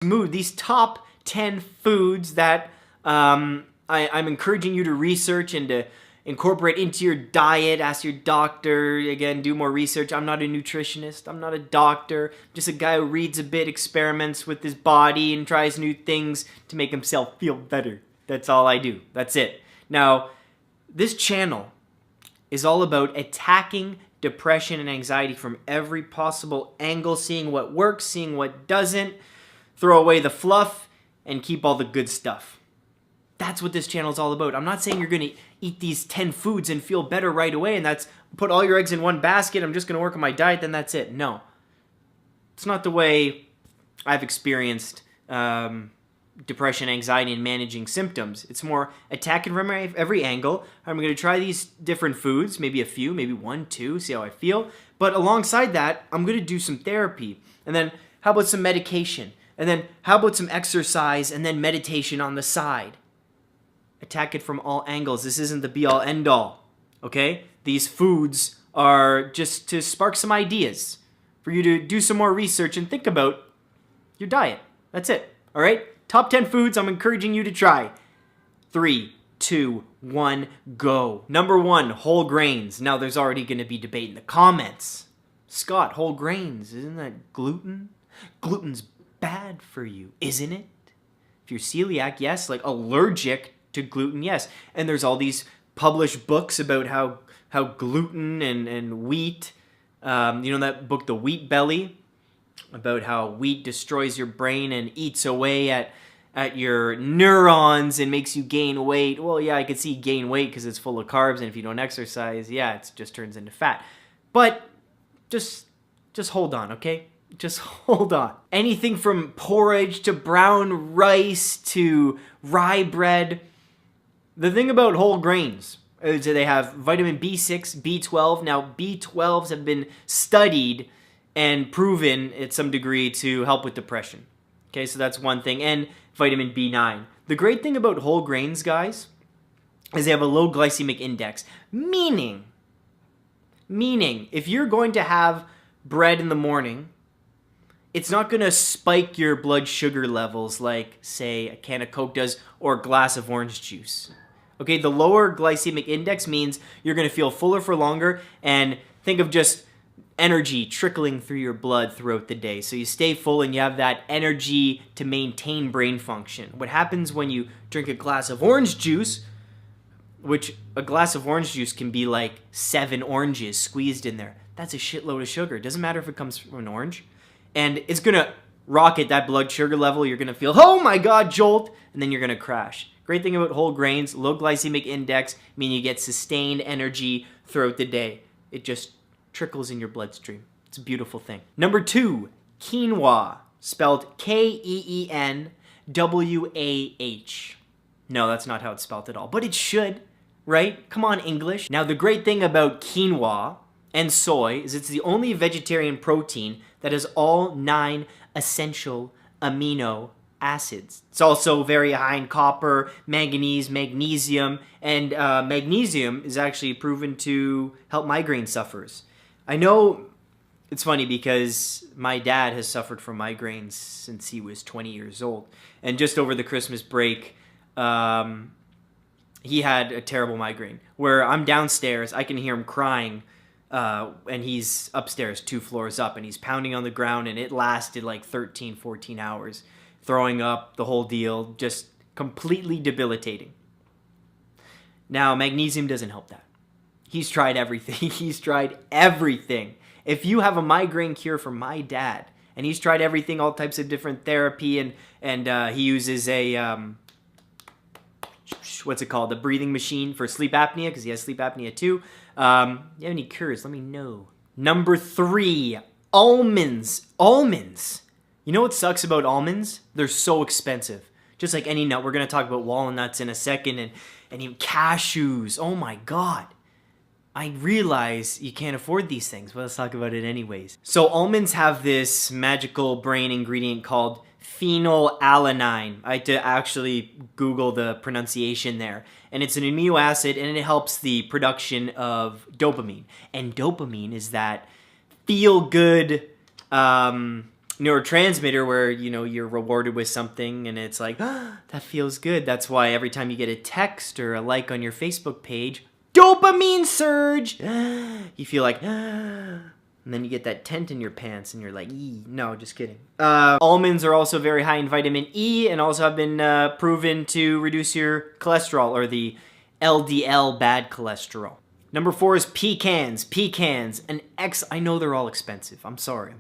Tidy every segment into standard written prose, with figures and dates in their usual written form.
mood, these top 10 foods that I'm encouraging you to research and to incorporate into your diet. Ask your doctor, again, do more research. I'm not a nutritionist, I'm not a doctor, I'm just a guy who reads a bit, experiments with his body, and tries new things to make himself feel better. That's all I do. That's it. Now, this channel is all about attacking depression and anxiety from every possible angle, seeing what works, seeing what doesn't, throw away the fluff, and keep all the good stuff. That's what this channel is all about. I'm not saying you're going to eat these 10 foods and feel better right away, and that's put all your eggs in one basket, I'm just going to work on my diet, then that's it. No. It's not the way I've experienced depression, anxiety, and managing symptoms. It's more attacking from every angle. I'm going to try these different foods, maybe a few, maybe 1, 2, see how I feel. But alongside that, I'm going to do some therapy. And then how about some medication? And then how about some exercise and then meditation on the side? Attack it from all angles. This isn't the be-all, end-all, okay? These foods are just to spark some ideas for you to do some more research and think about your diet. That's it, all right? Top 10 foods I'm encouraging you to try. 3, 2, 1, go. Number 1, whole grains. Now, there's already going to be debate in the comments. Scott, whole grains, isn't that gluten? Gluten's bad for you, isn't it? If you're celiac, yes. Like allergic to gluten, yes. And there's all these published books about how gluten and wheat, you know that book, The Wheat Belly, about how wheat destroys your brain and eats away at your neurons and makes you gain weight. Well, yeah, I could see gain weight because it's full of carbs, and if you don't exercise, yeah, it just turns into fat. But just hold on, okay? Just hold on. Anything from porridge to brown rice to rye bread. The thing about whole grains is that they have vitamin B6, B12. Now, B12s have been studied and proven at some degree to help with depression. Okay, so that's one thing. And vitamin B9. The great thing about whole grains, guys, is they have a low glycemic index. Meaning, if you're going to have bread in the morning, it's not going to spike your blood sugar levels like, say, a can of Coke does or a glass of orange juice. Okay, the lower glycemic index means you're going to feel fuller for longer, and think of just energy trickling through your blood throughout the day. So you stay full and you have that energy to maintain brain function. What happens when you drink a glass of orange juice, which a glass of orange juice can be like 7 oranges squeezed in there. That's a shitload of sugar. It doesn't matter if it comes from an orange. And it's going to rocket that blood sugar level. You're going to feel, oh my God, jolt, and then you're going to crash. Great thing about whole grains, low glycemic index, meaning you get sustained energy throughout the day. It just trickles in your bloodstream. It's a beautiful thing. Number 2, quinoa, spelled Keenwah. No, that's not how it's spelled at all, but it should, right? Come on, English. Now, the great thing about quinoa and soy is it's the only vegetarian protein that has all 9 essential amino acids. It's also very high in copper, manganese, magnesium, and magnesium is actually proven to help migraine sufferers. I know it's funny because my dad has suffered from migraines since he was 20 years old. And just over the Christmas break, he had a terrible migraine where I'm downstairs, I can hear him crying, and he's upstairs 2 floors up, and he's pounding on the ground, and it lasted like 13, 14 hours. Throwing up, the whole deal, just completely debilitating. Now, magnesium doesn't help that. He's tried everything. He's tried everything. If you have a migraine cure for my dad, and he's tried everything, all types of different therapy, and he uses a, what's it called? The breathing machine for sleep apnea, because he has sleep apnea too. You have any cures? Let me know. Number 3, almonds. Almonds. You know what sucks about almonds? They're so expensive. Just like any nut. We're going to talk about walnuts in a second, and even cashews. Oh my God. I realize you can't afford these things, but let's talk about it anyways. So almonds have this magical brain ingredient called phenylalanine. I had to actually Google the pronunciation there. And it's an amino acid, and it helps the production of dopamine. And dopamine is that feel-good neurotransmitter where, you're rewarded with something and it's like, that feels good. That's why every time you get a text or a like on your Facebook page, dopamine surge. You feel like, and then you get that tent in your pants and you're like, no, just kidding. Almonds are also very high in vitamin E and also have been proven to reduce your cholesterol, or the LDL bad cholesterol. Number 4 is pecans. Pecans, I know they're all expensive. I'm sorry.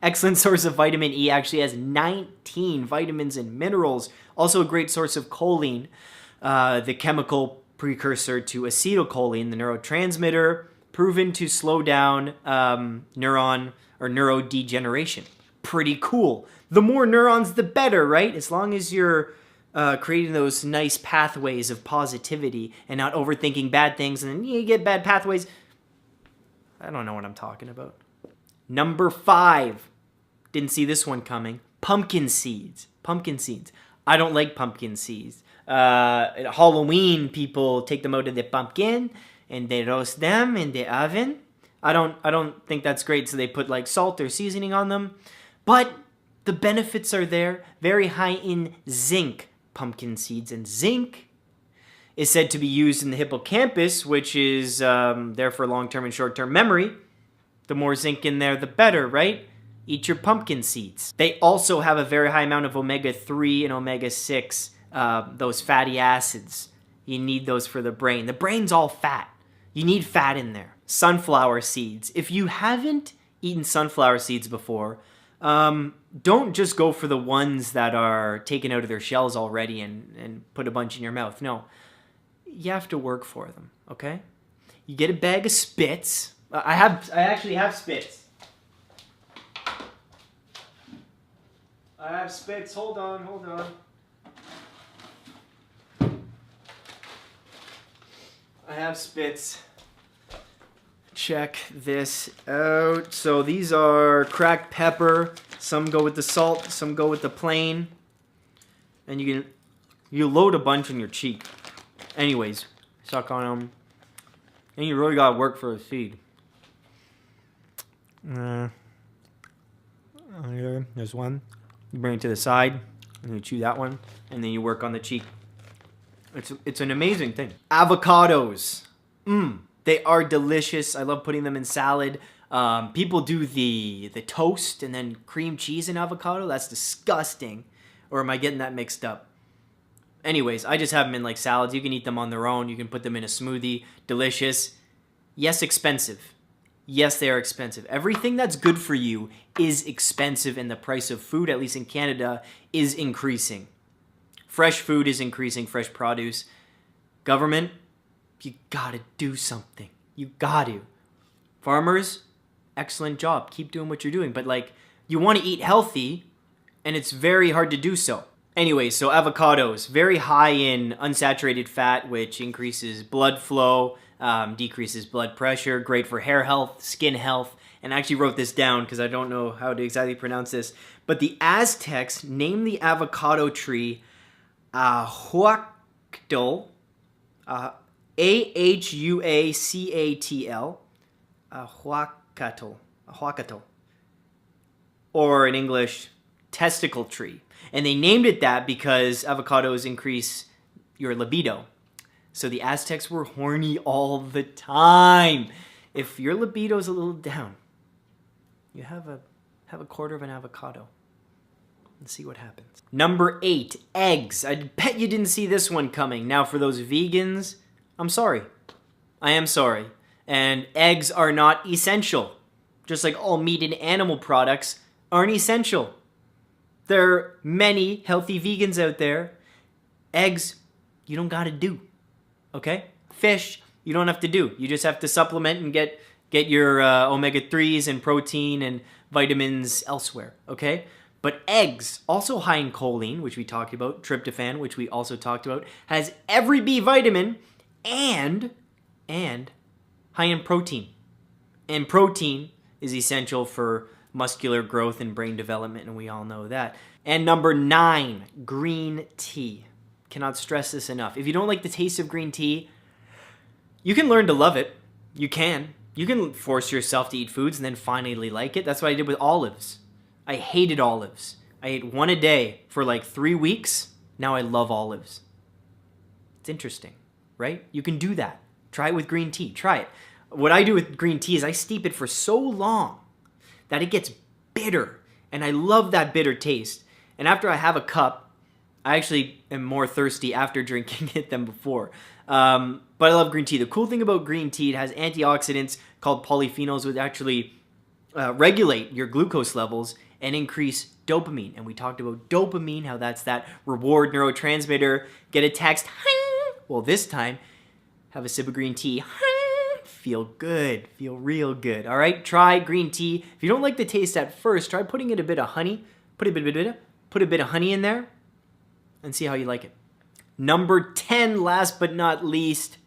Excellent source of vitamin E, actually has 19 vitamins and minerals. Also a great source of choline, the chemical precursor to acetylcholine, the neurotransmitter, proven to slow down neurodegeneration. Pretty cool. The more neurons, the better, right? As long as you're creating those nice pathways of positivity and not overthinking bad things, and then you get bad pathways. I don't know what I'm talking about. Number 5. Didn't see this one coming. Pumpkin seeds. Pumpkin seeds. I don't like pumpkin seeds. At Halloween, people take them out of the pumpkin and they roast them in the oven. I don't think that's great, so they put like salt or seasoning on them. But the benefits are there. Very high in zinc, pumpkin seeds. And zinc is said to be used in the hippocampus, which is there for long-term and short-term memory. The more zinc in there, the better, right? Eat your pumpkin seeds. They also have a very high amount of omega-3 and omega-6, those fatty acids. You need those for the brain. The brain's all fat. You need fat in there. Sunflower seeds. If you haven't eaten sunflower seeds before, don't just go for the ones that are taken out of their shells already and put a bunch in your mouth. No, you have to work for them, okay? You get a bag of Spitz. I actually have Spitz. I have Spitz. Hold on. I have Spitz. Check this out. So these are cracked pepper. Some go with the salt, some go with the plain. And you load a bunch in your cheek. Anyways, suck on them. And you really gotta work for a seed. There's one. You bring it to the side, and you chew that one, and then you work on the cheek. It's an amazing thing. Avocados. They are delicious. I love putting them in salad. People do the toast and then cream cheese and avocado. That's disgusting. Or am I getting that mixed up? Anyways, I just have them in like salads. You can eat them on their own. You can put them in a smoothie. Delicious. Yes, expensive. Yes, they are expensive. Everything that's good for you is expensive, and the price of food, at least in Canada, is increasing. Fresh food is increasing, fresh produce. Government, you gotta do something. You got to. Farmers, excellent job. Keep doing what you're doing. But you want to eat healthy, and it's very hard to do so. Anyway, so avocados, very high in unsaturated fat, which increases blood flow, decreases blood pressure, great for hair health, skin health. And I actually wrote this down because I don't know how to exactly pronounce this. But the Aztecs named the avocado tree Ahuacatl, Ahuacatl, Ahuacatl, or in English, testicle tree. And they named it that because avocados increase your libido. So the Aztecs were horny all the time. If your libido's a little down, you have a quarter of an avocado. Let's see what happens. Number 8, eggs. I bet you didn't see this one coming. Now for those vegans, I'm sorry. I am sorry. And eggs are not essential. Just like all meat and animal products aren't essential. There are many healthy vegans out there. Eggs, you don't gotta do. Okay? Fish, you don't have to do. You just have to supplement and get your omega-3s and protein and vitamins elsewhere. Okay? But eggs, also high in choline, which we talked about, tryptophan, which we also talked about, has every B vitamin, and high in protein. And protein is essential for muscular growth and brain development, and we all know that. And number 9, green tea. Cannot stress this enough. If you don't like the taste of green tea, you can learn to love it. You can. You can force yourself to eat foods and then finally like it. That's what I did with olives. I hated olives. I ate one a day for like 3 weeks. Now I love olives. It's interesting, right? You can do that. Try it with green tea. Try it. What I do with green tea is I steep it for so long that it gets bitter. And I love that bitter taste. And after I have a cup, I actually am more thirsty after drinking it than before. But I love green tea. The cool thing about green tea, it has antioxidants called polyphenols, which actually regulate your glucose levels and increase dopamine. And we talked about dopamine, how that's that reward neurotransmitter. Get a text, well, this time, have a sip of green tea. Feel good. Feel real good. All right? Try green tea. If you don't like the taste at first, try putting in a bit of honey. Put a bit of honey in there and see how you like it. Number 10, last but not least,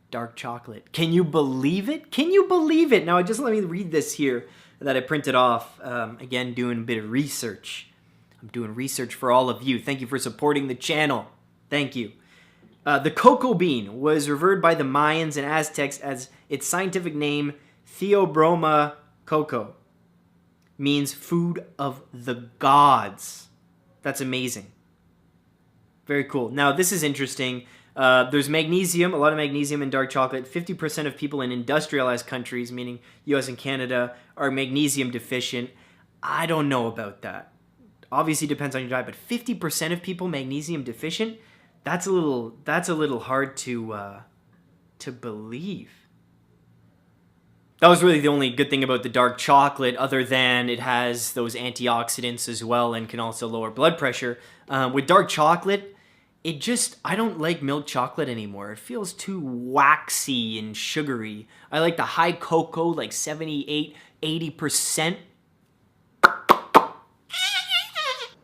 dark chocolate. Can you believe it? Can you believe it? Now, just let me read this here that I printed off. Again, doing a bit of research. I'm doing research for all of you. Thank you for supporting the channel. Thank you. The cocoa bean was revered by the Mayans and Aztecs as its scientific name, Theobroma cocoa. Means food of the gods. That's amazing. Very cool. Now, this is interesting. There's magnesium, a lot of magnesium in dark chocolate. 50% of people in industrialized countries, meaning US and Canada, are magnesium deficient. I don't know about that. Obviously depends on your diet, but 50% of people magnesium deficient? That's a little hard to believe. That was really the only good thing about the dark chocolate, other than it has those antioxidants as well and can also lower blood pressure. With dark chocolate, I don't like milk chocolate anymore. It feels too waxy and sugary. I like the high cocoa, like 78, 80%.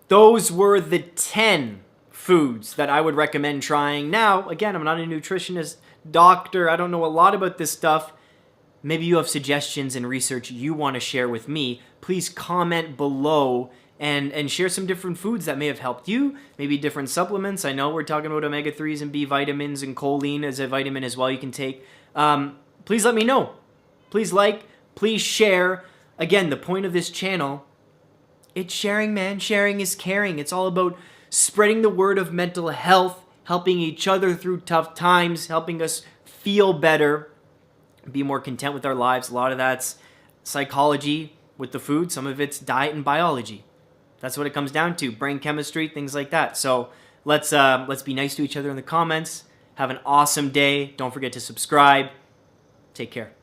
Those were the 10 foods that I would recommend trying. Now, again, I'm not a nutritionist, doctor. I don't know a lot about this stuff. Maybe you have suggestions and research you want to share with me. Please comment below and share some different foods that may have helped you. Maybe different supplements. I know we're talking about omega-3s and B vitamins and choline as a vitamin as well you can take. Please let me know. Please please share. Again, the point of this channel, it's sharing, man. Sharing is caring. It's all about spreading the word of mental health, helping each other through tough times, helping us feel better, be more content with our lives. A lot of that's psychology with the food. Some of it's diet and biology. That's what it comes down to. Brain chemistry, things like that. So let's be nice to each other in the comments. Have an awesome day. Don't forget to subscribe. Take care.